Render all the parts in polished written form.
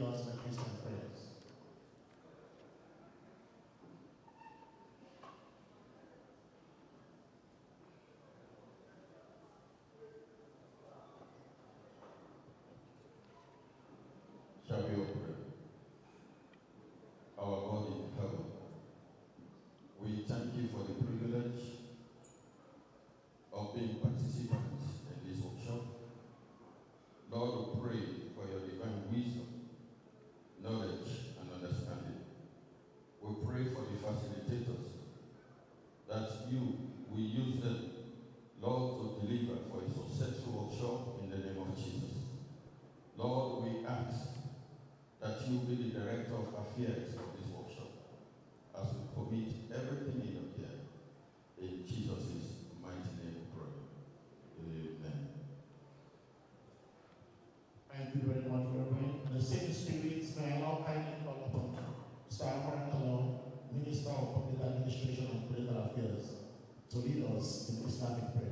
lead us in the Christian prayers. Shall we all pray? Our God in heaven, we thank you for the privilege of being participants in this workshop. Lord, we pray for your divine wisdom, knowledge, and understanding. We pray for the facilitators, that you will use them, Lord, to deliver for a successful workshop in the name of Jesus. Lord, we ask that you be the director of affairs of this workshop as we commit everything in your care. In Jesus' mighty name we pray. Amen. Thank you very much, Reverend. In the same spirit, may I now kindly call upon Mr. Amaran Kalon, Minister of Public Administration and Political Affairs, to lead us in Islamic prayers.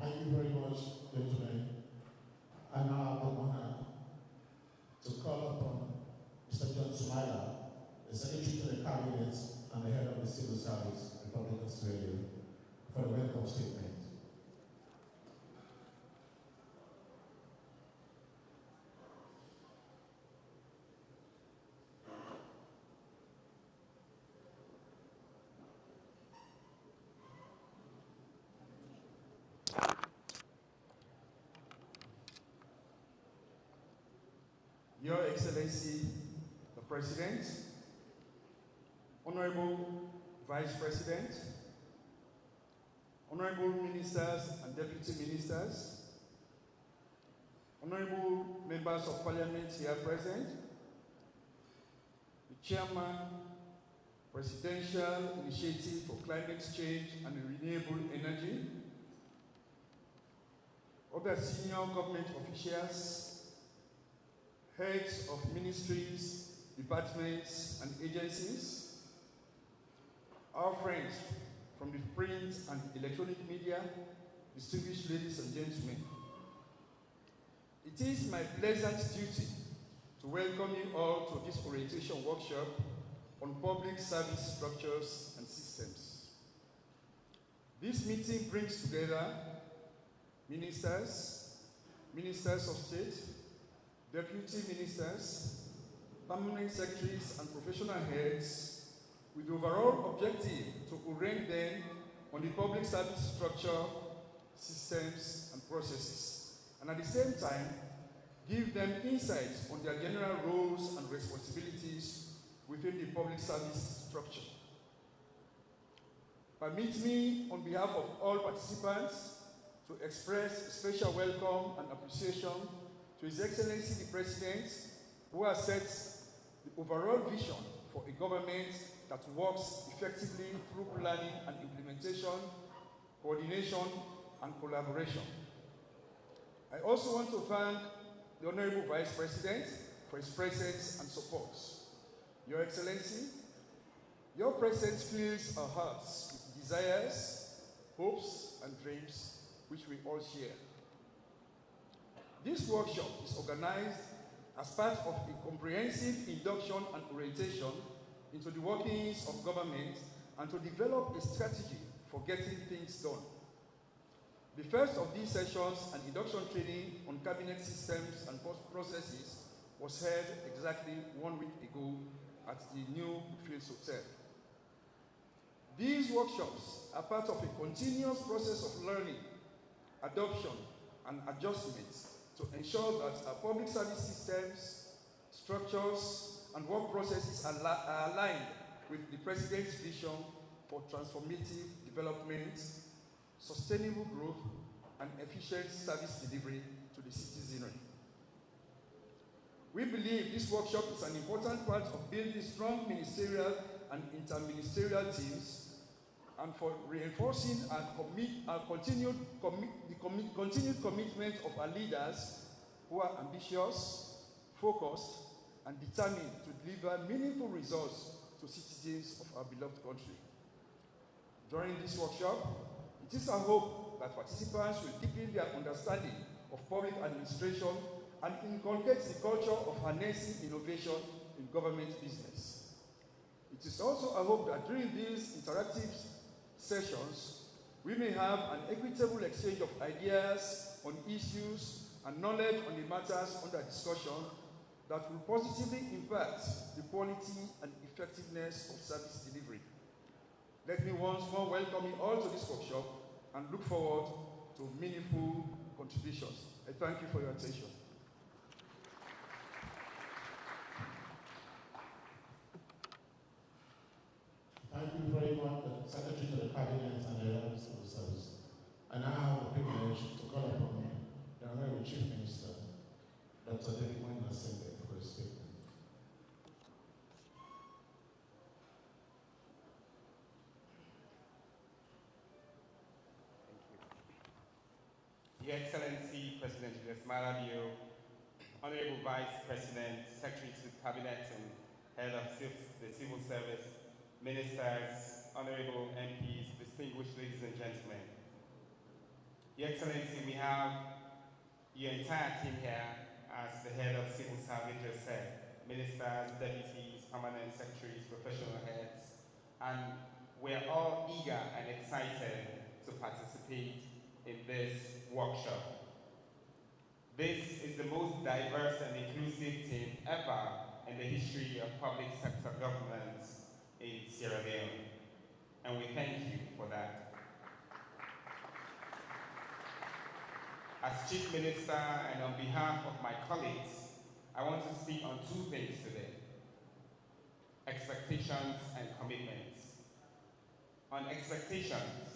Thank you very much, gentlemen. I now have the honor to call upon Mr. John Sumaila, the Secretary to the Cabinet and the Head of the Civil Service, Republic of Australia, for the welcome statement. Your Excellency, the President, Honorable Vice President, Honorable Ministers and Deputy Ministers, Honorable Members of Parliament here present, the Chairman, Presidential Initiative for Climate Change and Renewable Energy, other senior government officials, heads of ministries, departments, and agencies, our friends from the print and electronic media, distinguished ladies and gentlemen. It is my pleasant duty to welcome you all to this orientation workshop on public service structures and systems. This meeting brings together ministers, ministers of state, deputy ministers, permanent secretaries, and professional heads with the overall objective to orient them on the public service structure, systems, and processes, and at the same time, give them insights on their general roles and responsibilities within the public service structure. Permit me, on behalf of all participants, to express a special welcome and appreciation to His Excellency the President, who has set the overall vision for a government that works effectively through planning and implementation, coordination, and collaboration. I also want to thank the Honorable Vice President for his presence and support. Your Excellency, your presence fills our hearts with desires, hopes, and dreams which we all share. This workshop is organized as part of a comprehensive induction and orientation into the workings of government and to develop a strategy for getting things done. The first of these sessions, an induction training on cabinet systems and processes, was held exactly 1 week ago at the New Fields Hotel. These workshops are part of a continuous process of learning, adoption, and adjustment to ensure that our public service systems, structures, and work processes are aligned with the President's vision for transformative development, sustainable growth, and efficient service delivery to the citizenry. We believe this workshop is an important part of building strong ministerial and interministerial teams and for reinforcing our continued commitment of our leaders who are ambitious, focused, and determined to deliver meaningful results to citizens of our beloved country. During this workshop, it is our hope that participants will deepen their understanding of public administration and inculcate the culture of harnessing innovation in government business. It is also our hope that during these interactive sessions, we may have an equitable exchange of ideas on issues and knowledge on the matters under discussion that will positively impact the quality and effectiveness of service delivery. Let me once more welcome you all to this workshop and look forward to meaningful contributions. I thank you for your attention. Thank you very much, the Secretary to the Cabinet and the Head of Civil Service. I now have the privilege to call upon the Honorable Chief Minister, Dr. David Moyo Nassembe, for his statement. Your Excellency, President Julius Malabio, Honorable Vice President, Secretary to the Cabinet and Head of the Civil Service, Ministers, Honorable MPs, distinguished ladies and gentlemen. Your Excellency, we have your entire team here, as the Head of Civil Service just said, Ministers, Deputies, Permanent Secretaries, Professional Heads, and we're all eager and excited to participate in this workshop. This is the most diverse and inclusive team ever in the history of public sector governance in Sierra Leone, and we thank you for that. As Chief Minister and on behalf of my colleagues, I want to speak on two things today: expectations and commitments. On expectations,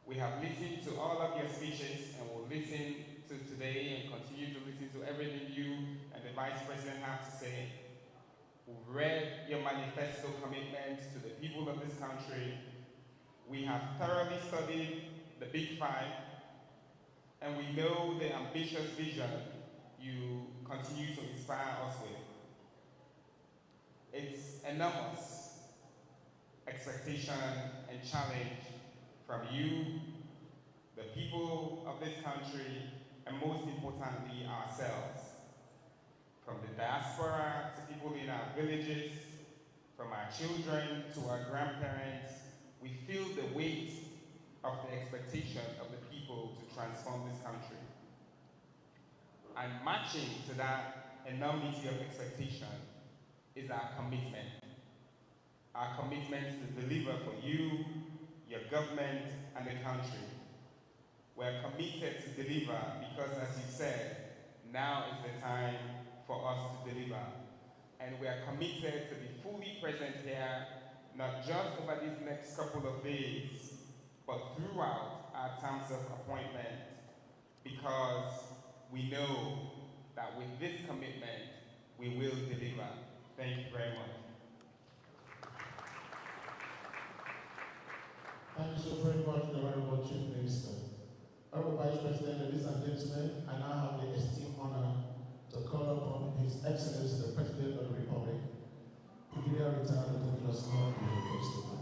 we have listened to all of your speeches and will listen to today and continue to listen to everything you and the Vice President have to say. We've read your manifesto commitments to the people of this country. We have thoroughly studied the Big Five, and we know the ambitious vision you continue to inspire us with. It's enormous expectation and challenge from you, the people of this country, and most importantly, ourselves. From the diaspora to people in our villages, from our children to our grandparents, we feel the weight of the expectation of the people to transform this country. And matching to that enormity of expectation is our commitment. Our commitment to deliver for you, your government, and the country. We're committed to deliver because, as you said, now is the time for us to deliver. And we are committed to be fully present here, not just over these next couple of days, but throughout our terms of appointment, because we know that with this commitment, we will deliver. Thank you very much. Thank you so very much, the Honorable Chief Minister. Honorable Vice President, ladies and gentlemen, I now have the esteemed honor to call upon His Excellency, the President of the Republic, Brigadier Retired Dr. Nicholas Moore, to the first statement.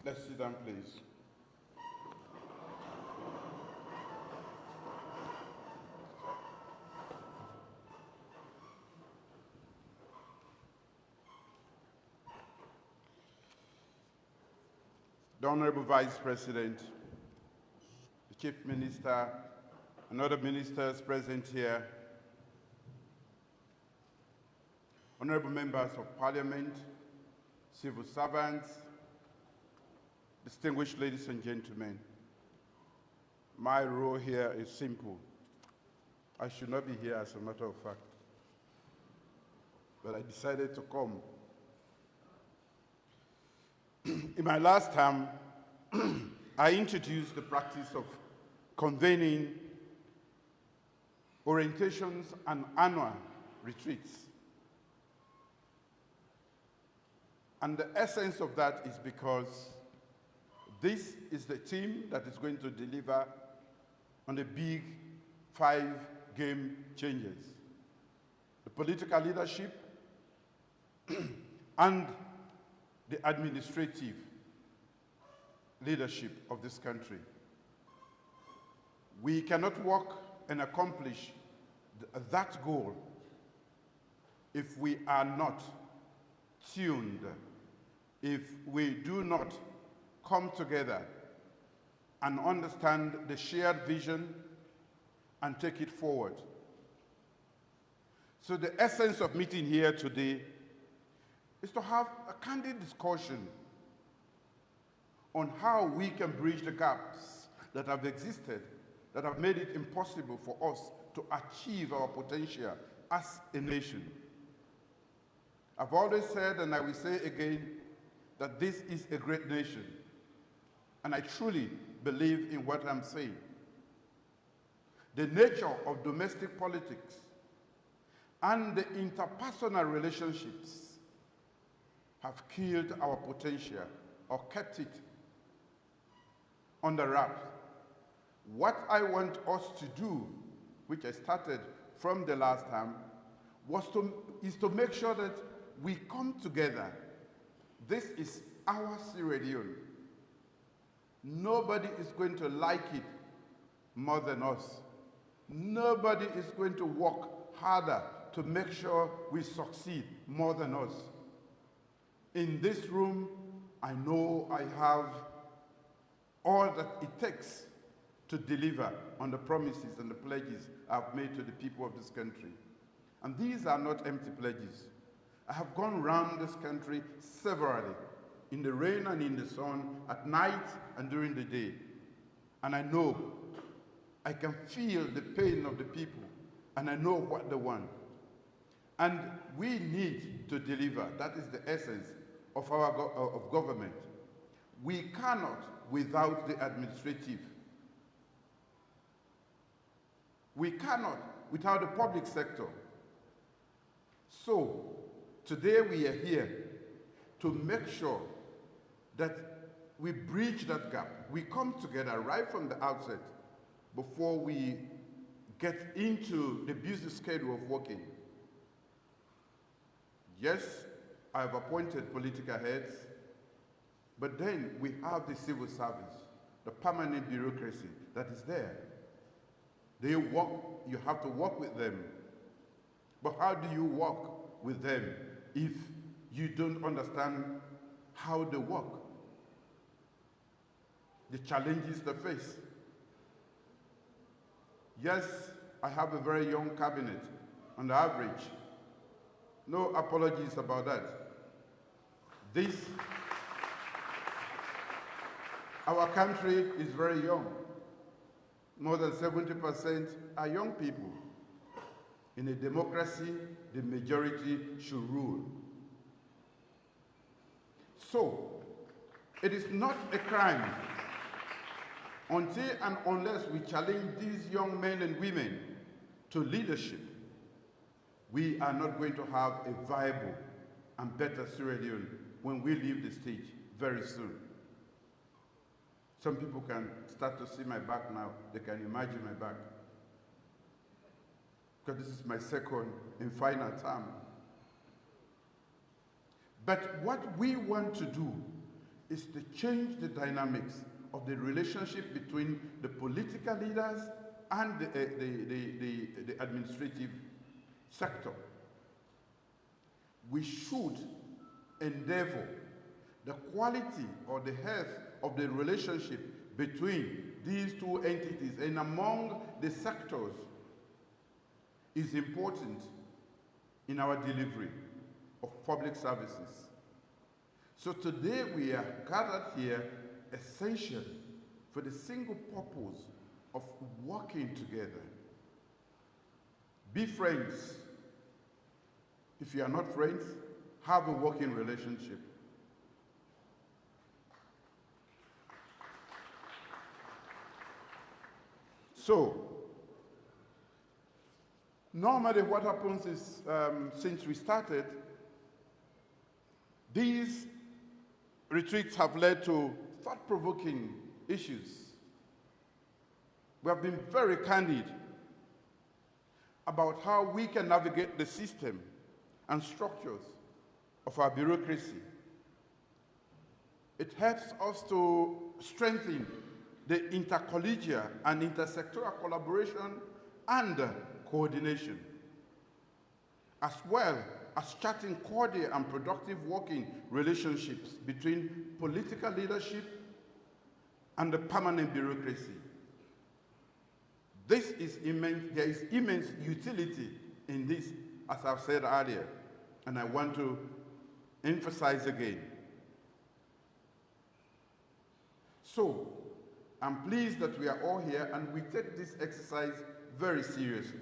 Let's sit down, please. the Honorable Vice President, the Chief Minister, and other ministers present here, honorable members of Parliament, civil servants, distinguished ladies and gentlemen, my role here is simple. I should not be here, as a matter of fact, but I decided to come. In my last term, I introduced the practice of convening orientations and annual retreats. And the essence of that is because this is the team that is going to deliver on the big 5 game changes: the political leadership and the administrative leadership of this country. We cannot work and accomplish that goal if we are not tuned, if we do not come together and understand the shared vision and take it forward. So the essence of meeting here today is to have a candid discussion on how we can bridge the gaps that have existed, that have made it impossible for us to achieve our potential as a nation. I've always said, and I will say again, that this is a great nation. And I truly believe in what I'm saying. The nature of domestic politics and the interpersonal relationships have killed our potential or kept it under wraps. What I want us to do, which I started from the last time, is to make sure that we come together. This is our Sierra Leone. Nobody is going to like it more than us. Nobody is going to work harder to make sure we succeed more than us. In this room, I know I have all that it takes to deliver on the promises and the pledges I've made to the people of this country. And these are not empty pledges. I have gone around this country severally, in the rain and in the sun, at night and during the day. And I know, I can feel the pain of the people, and I know what they want. And we need to deliver. That is the essence of our of government. We cannot without the administrative. We cannot without the public sector. So, today we are here to make sure that we bridge that gap. We come together right from the outset before we get into the busy schedule of working. Yes, I have appointed political heads, but then we have the civil service, the permanent bureaucracy that is there. They work, you have to work with them. But how do you work with them if you don't understand how they work? The challenges they face. Yes, I have a very young cabinet on the average. No apologies about that. Our country is very young. More than 70% are young people. In a democracy, the majority should rule. So, it is not a crime until and unless we challenge these young men and women to leadership. We are not going to have a viable and better Sierra Leone when we leave the stage very soon. Some people can start to see my back now. They can imagine my back. Because this is my second and final term. But what we want to do is to change the dynamics of the relationship between the political leaders and the administrative sector. We should endeavor the quality or the health of the relationship between these two entities and among the sectors is important in our delivery of public services. So today we are gathered here essentially for the single purpose of working together. Be friends. If you are not friends, have a working relationship. So, normally what happens is, since we started, these retreats have led to thought-provoking issues. We have been very candid about how we can navigate the system and structures of our bureaucracy. It helps us to strengthen the intercollegial and intersectoral collaboration and coordination, as well as charting cordial and productive working relationships between political leadership and the permanent bureaucracy. There is immense utility in this, as I've said earlier, and I want to emphasize again. So, I'm pleased that we are all here and we take this exercise very seriously.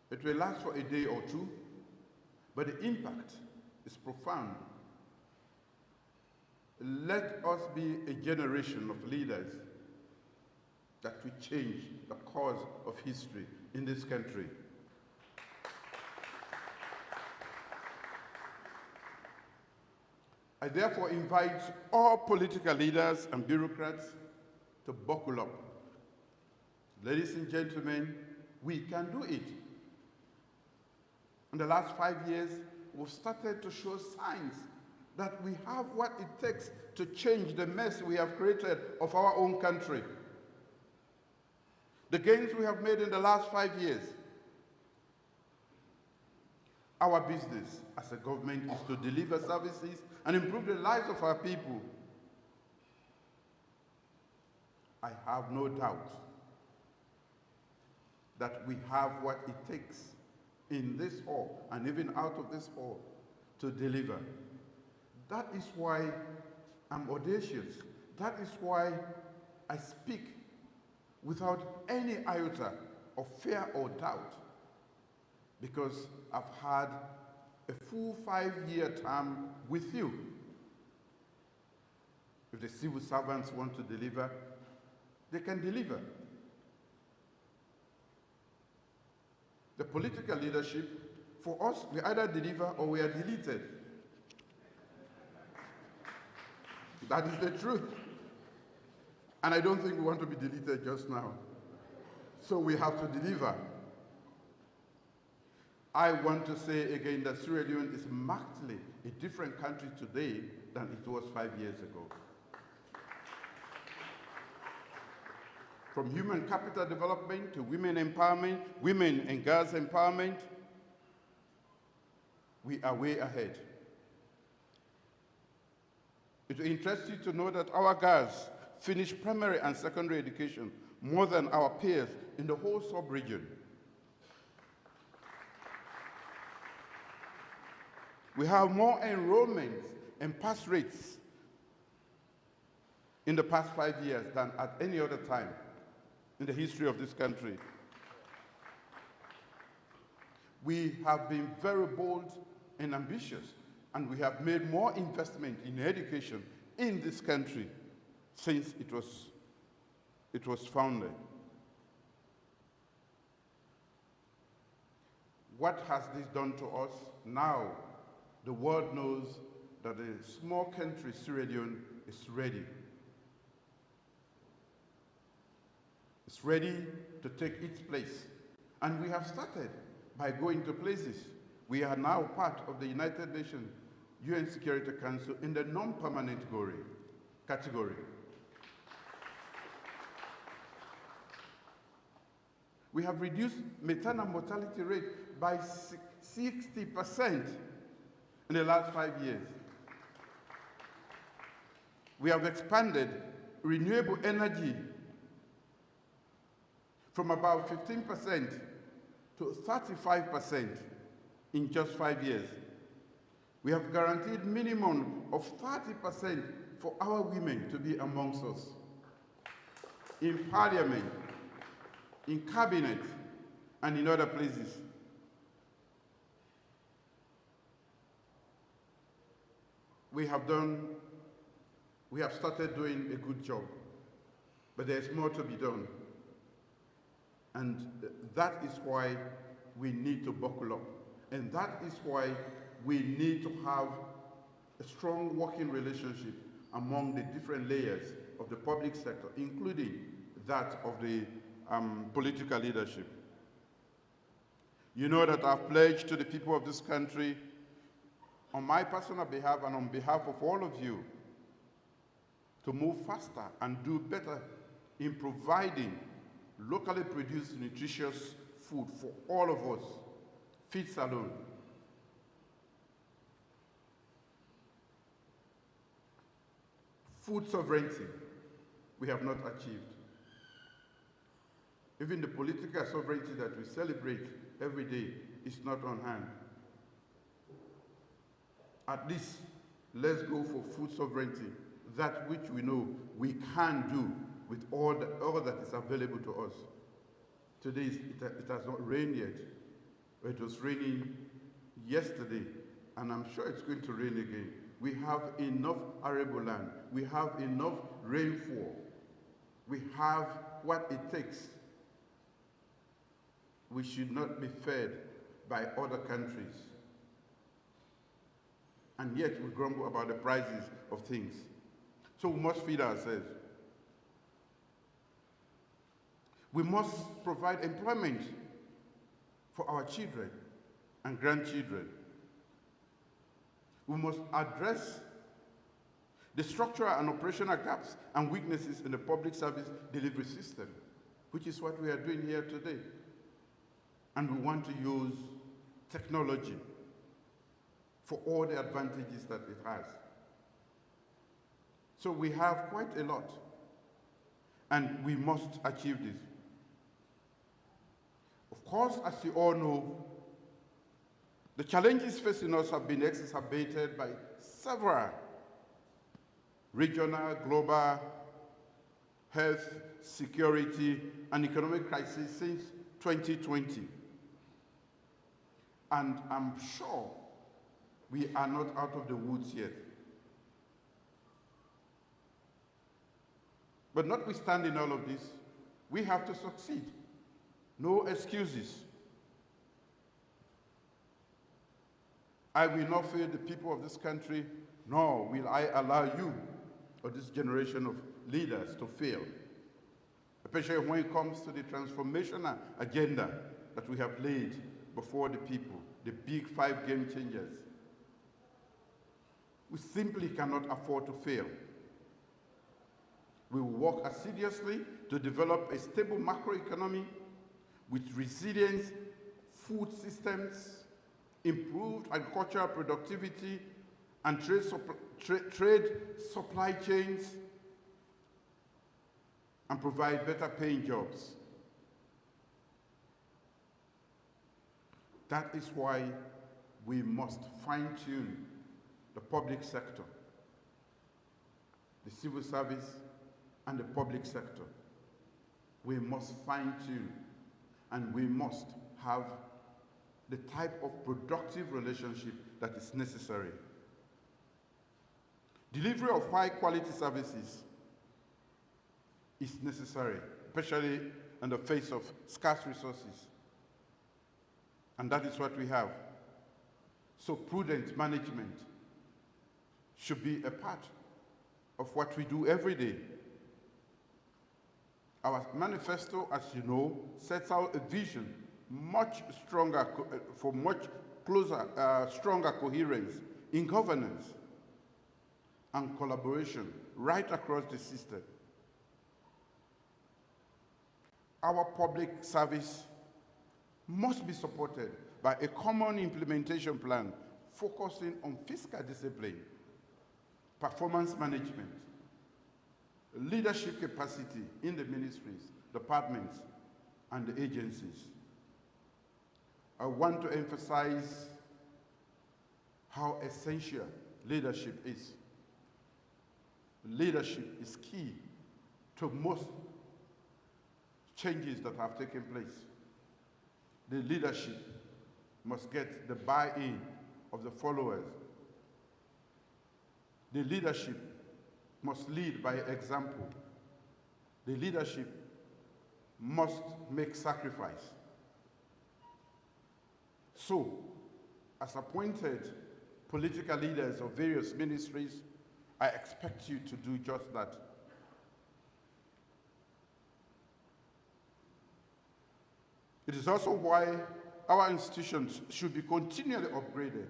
It will last for a day or two, but the impact is profound. Let us be a generation of leaders that will change the course of history in this country. I therefore invite all political leaders and bureaucrats to buckle up. Ladies and gentlemen, we can do it. In the last 5 years, we've started to show signs that we have what it takes to change the mess we have created of our own country. The gains we have made in the last 5 years. Our business as a government is to deliver services and improve the lives of our people. I have no doubt that we have what it takes in this hall and even out of this hall to deliver. That is why I'm audacious. That is why I speak without any iota of fear or doubt, because I've had a full 5-year term with you. If the civil servants want to deliver, they can deliver. The political leadership, for us, we either deliver or we are deleted. That is the truth. And I don't think we want to be deleted just now. So we have to deliver. I want to say again that Sierra Leone is markedly a different country today than it was 5 years ago. From human capital development to women empowerment, women and girls empowerment, we are way ahead. It will interest you to know that our girls finish primary and secondary education more than our peers in the whole sub-region. We have more enrollments and pass rates in the past 5 years than at any other time in the history of this country. We have been very bold and ambitious, and we have made more investment in education in this country since it was founded. What has this done to us? Now, the world knows that the small country, Sierra Leone, is ready. It's ready to take its place. And we have started by going to places. We are now part of the United Nations UN Security Council in the non-permanent category. We have reduced maternal mortality rate by 60% in the last 5 years. We have expanded renewable energy from about 15% to 35% in just 5 years. We have guaranteed minimum of 30% for our women to be amongst us. In parliament, in cabinet, and in other places. We have started doing a good job, but there's more to be done. And that is why we need to buckle up. And that is why we need to have a strong working relationship among the different layers of the public sector, including that of the political leadership. You know that I've pledged to the people of this country, on my personal behalf and on behalf of all of you, to move faster and do better in providing locally produced nutritious food for all of us. Feed Salone. Food sovereignty, we have not achieved. Even the political sovereignty that we celebrate every day is not on hand. At least, let's go for food sovereignty, that which we know we can do with all that is available to us. Today, it has not rained yet. It was raining yesterday, and I'm sure it's going to rain again. We have enough arable land. We have enough rainfall. We have what it takes. We should not be fed by other countries. And yet we grumble about the prices of things. So we must feed ourselves. We must provide employment for our children and grandchildren. We must address the structural and operational gaps and weaknesses in the public service delivery system, which is what we are doing here today. And we want to use technology for all the advantages that it has. So we have quite a lot, and we must achieve this. Of course, as you all know, the challenges facing us have been exacerbated by several regional, global, health, security, and economic crises since 2020. And I'm sure we are not out of the woods yet. But notwithstanding all of this, we have to succeed. No excuses. I will not fail the people of this country, nor will I allow you or this generation of leaders to fail, especially when it comes to the transformational agenda that we have laid before the people, the big 5 game changers. We simply cannot afford to fail. We will work assiduously to develop a stable macroeconomy with resilient food systems, improved agricultural productivity, and trade supply chains, and provide better paying jobs. That is why we must fine-tune the public sector, the civil service, and the public sector. We must fine-tune, and we must have the type of productive relationship that is necessary. Delivery of high-quality services is necessary, especially in the face of scarce resources. And that is what we have. So prudent management should be a part of what we do every day. Our manifesto, as you know, sets out a vision much stronger, for much closer, stronger coherence in governance and collaboration right across the system. Our public service must be supported by a common implementation plan focusing on fiscal discipline, performance management, leadership capacity in the ministries, departments, and the agencies. I want to emphasize how essential leadership is. Leadership is key to most changes that have taken place. The leadership must get the buy-in of the followers. The leadership must lead by example. The leadership must make sacrifice. So, as appointed political leaders of various ministries, I expect you to do just that. It is also why our institutions should be continually upgraded.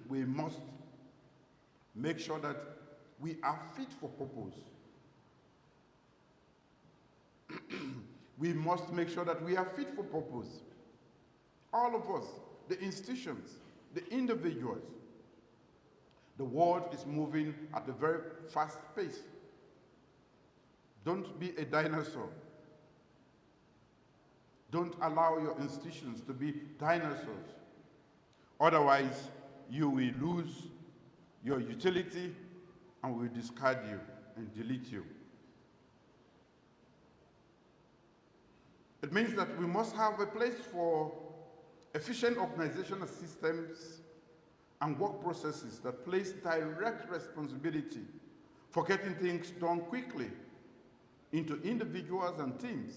We must make sure that we are fit for purpose. We must make sure that we are fit for purpose. All of us, the institutions, the individuals. The world is moving at a very fast pace. Don't be a dinosaur. Don't allow your institutions to be dinosaurs. Otherwise, you will lose your utility and will discard you and delete you. It means that we must have a place for efficient organizational systems and work processes that place direct responsibility for getting things done quickly into individuals and teams.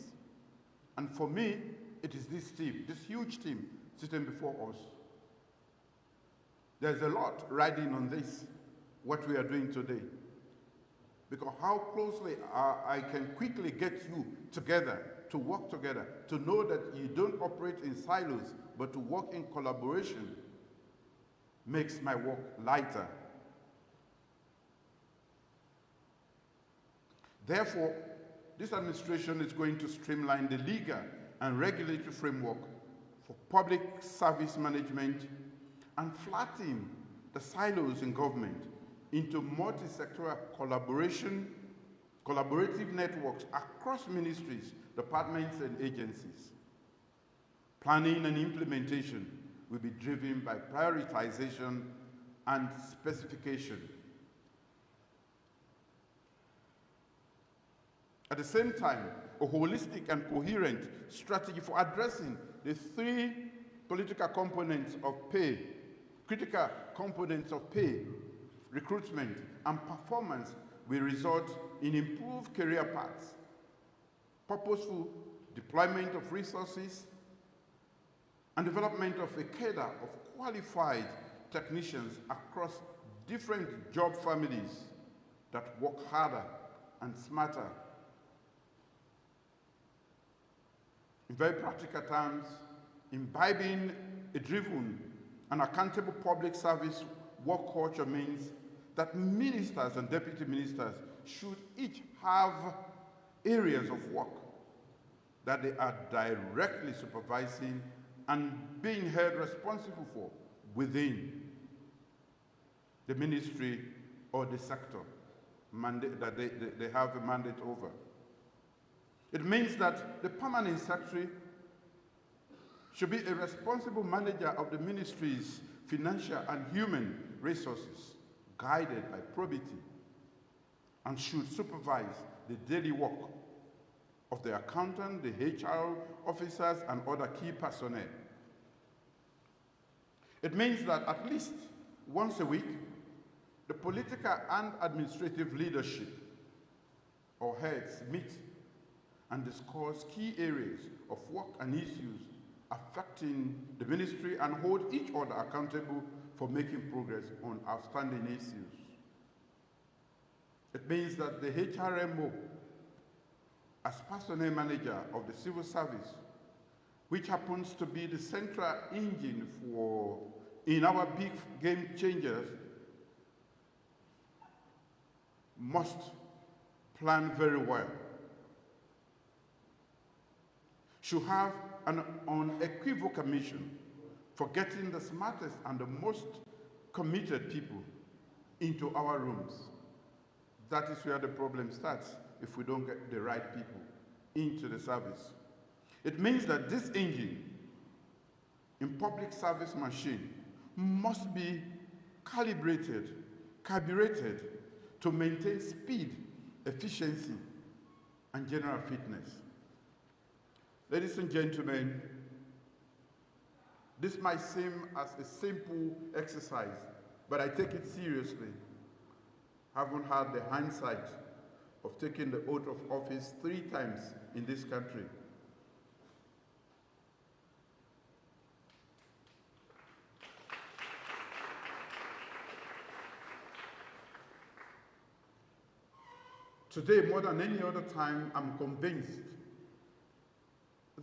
And for me, it is this team, this huge team sitting before us. There's a lot riding on this, what we are doing today. Because how closely I can quickly get you together, to work together, to know that you don't operate in silos, but to work in collaboration, makes my work lighter. Therefore, this administration is going to streamline the legal and regulatory framework for public service management and flatten the silos in government into multi-sectoral collaborative networks across ministries, departments, and agencies. Planning and implementation will be driven by prioritization and specification. At the same time, a holistic and coherent strategy for addressing the three political components of pay, critical components of pay, recruitment, and performance will result in improved career paths, purposeful deployment of resources, and development of a cadre of qualified technicians across different job families that work harder and smarter. In very practical terms, imbibing a driven and accountable public service work culture means that ministers and deputy ministers should each have areas of work that they are directly supervising and being held responsible for within the ministry or the sector mandate that they have a mandate over. It means that the permanent secretary should be a responsible manager of the ministry's financial and human resources, guided by probity, and should supervise the daily work of the accountant, the HR officers, and other key personnel. It means that at least once a week, the political and administrative leadership or heads meet and discuss key areas of work and issues affecting the ministry and hold each other accountable for making progress on outstanding issues. It means that the HRMO, as personnel manager of the civil service, which happens to be the central engine in our big game changers, must plan very well. Should have an unequivocal mission for getting the smartest and the most committed people into our rooms, That is where the problem starts if we don't get the right people into the service. It means that this engine in public service machine must be calibrated, carbureted to maintain speed, efficiency, and general fitness. Ladies and gentlemen, this might seem as a simple exercise, but I take it seriously. Having had the hindsight of taking the oath of office 3 times in this country. Today, more than any other time, I'm convinced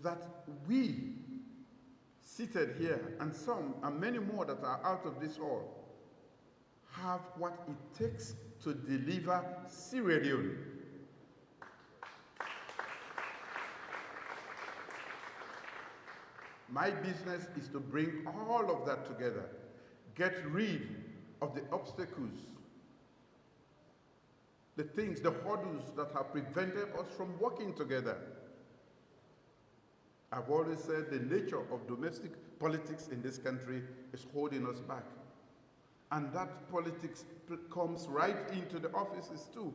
that we seated here, and some and many more that are out of this hall, have what it takes to deliver Sierra Leone. My business is to bring all of that together, get rid of the obstacles, the things, the hurdles that have prevented us from working together. I've always said the nature of domestic politics in this country is holding us back. And that politics comes right into the offices too.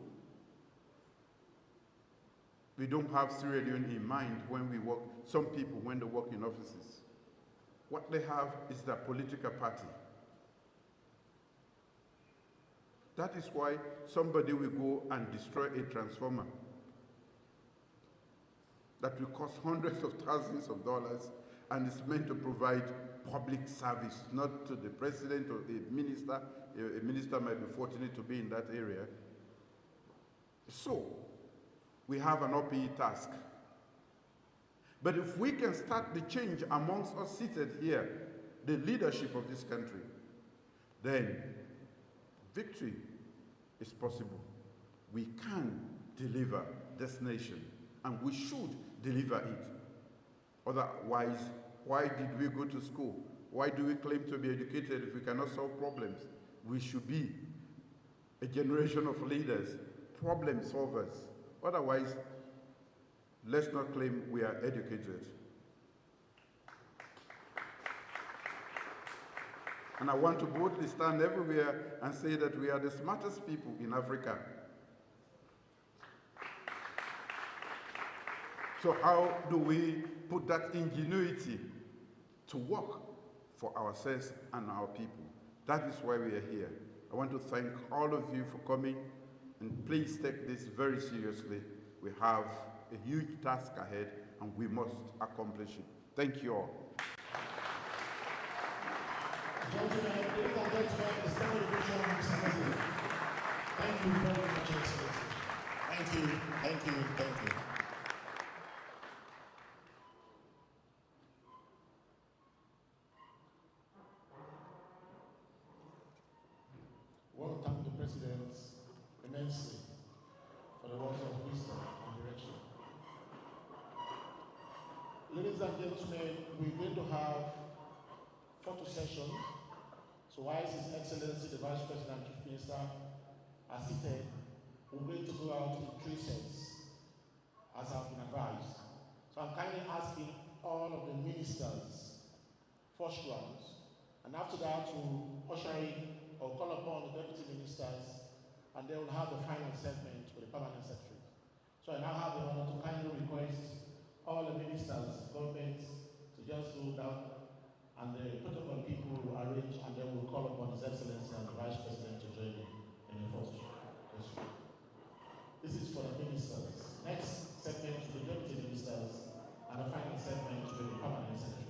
We don't have Sierra Leone in mind when we work, some people when they work in offices. What they have is their political party. That is why somebody will go and destroy a transformer that will cost hundreds of thousands of dollars and is meant to provide public service, not to the president or a minister. A minister might be fortunate to be in that area. So, we have an uphill task. But if we can start the change amongst us seated here, the leadership of this country, then victory is possible. We can deliver this nation, and we should deliver it. Otherwise, why did we go to school? Why do we claim to be educated if we cannot solve problems? We should be a generation of leaders, problem solvers. Otherwise, let's not claim we are educated. And I want to boldly stand everywhere and say that we are the smartest people in Africa. So how do we put that ingenuity to work for ourselves and our people? That is why we are here. I want to thank all of you for coming, and please take this very seriously. We have a huge task ahead, and we must accomplish it. Thank you all. Gentlemen, ladies and gentlemen, the standing ovation, Mr. President. Thank you very much, Excellency. Thank you, thank you, thank you. I want to thank the President immensely for the words of wisdom and direction. Ladies and gentlemen, we're going to have photo session. So whilst His Excellency, the Vice President and Chief Minister, are seated, we're going to go out in 3 sets, as I've been advised. So I'm kindly asking all of the ministers, first rounds, and after that we'll usher in or call upon the deputy ministers, and they will have the final segment with the permanent secretary. So I now have the honor to kindly request all the ministers, governments, to just go down, and the protocol people will arrange, and then we'll call upon His Excellency and the Vice President to join in the first question. This is for the ministers. Next segment to the deputy ministers, and the final segment to the permanent secretaries.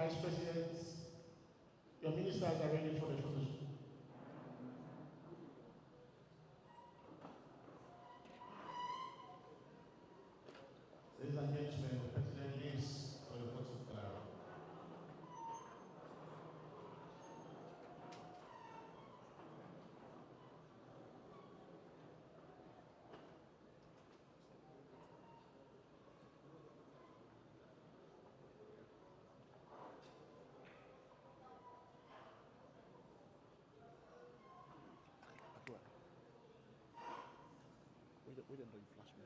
Vice Presidents, your ministers are ready for the photo shoot. Ladies and gentlemen, the President is for the photo Clara. We don't flash me.